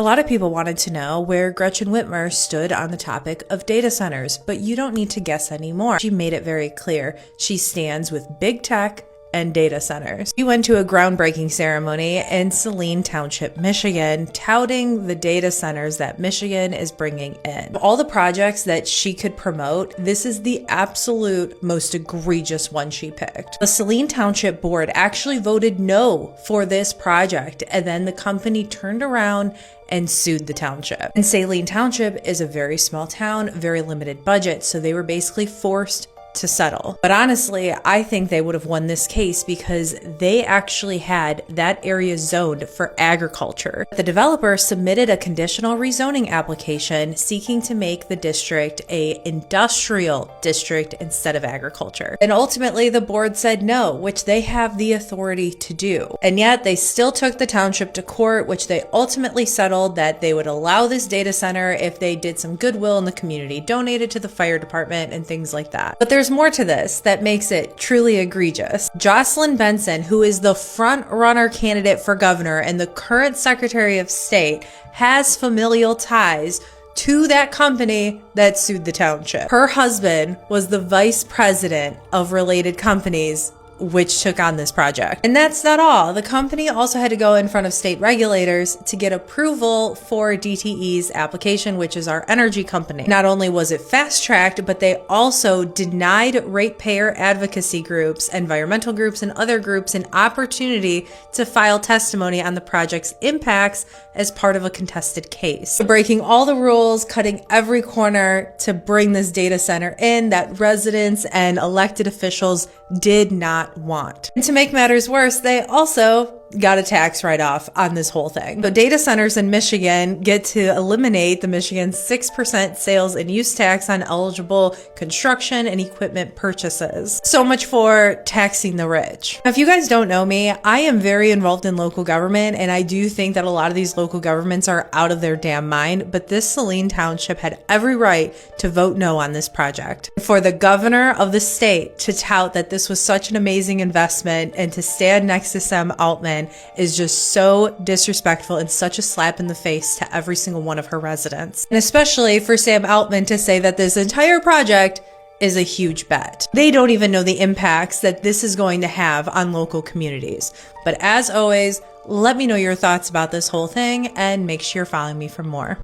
A lot of people wanted to know where Gretchen Whitmer stood on the topic of data centers, but you don't need to guess anymore. She made it very clear. She stands with big tech and data centers. She went to a groundbreaking ceremony in Saline Township, Michigan, touting the data centers that Michigan is bringing in. Of all the projects that she could promote, this is the absolute most egregious one she picked. The Saline Township board actually voted no for this project, and then the company turned around and sued the township. And Saline Township is a very small town, very limited budget, so they were basically forced to settle. But honestly, I think they would have won this case because they actually had that area zoned for agriculture. The developer submitted a conditional rezoning application seeking to make the district an industrial district instead of agriculture. And ultimately, the board said no, which they have the authority to do. And yet they still took the township to court, which they ultimately settled that they would allow this data center if they did some goodwill in the community, donated to the fire department and things like that. But there's more to this that makes it truly egregious. Jocelyn Benson, who is the front runner candidate for governor and the current Secretary of State, has familial ties to that company that sued the township. Her husband was the vice president of related companies which took on this project. And that's not all. The company also had to go in front of state regulators to get approval for DTE's application, which is our energy company. Not only was it fast-tracked, but they also denied ratepayer advocacy groups, environmental groups, and other groups an opportunity to file testimony on the project's impacts as part of a contested case. Breaking all the rules, cutting every corner to bring this data center in that residents and elected officials did not want. And to make matters worse, they also got a tax write-off on this whole thing. So data centers in Michigan get to eliminate the Michigan 6% sales and use tax on eligible construction and equipment purchases. So much for taxing the rich. Now, if you guys don't know me, I am very involved in local government, and I do think that a lot of these local governments are out of their damn mind, but this Saline Township had every right to vote no on this project. For the governor of the state to tout that this was such an amazing investment and to stand next to Sam Altman is just so disrespectful and such a slap in the face to every single one of her residents. And especially for Sam Altman to say that this entire project is a huge bet. They don't even know the impacts that this is going to have on local communities. But as always, let me know your thoughts about this whole thing and make sure you're following me for more.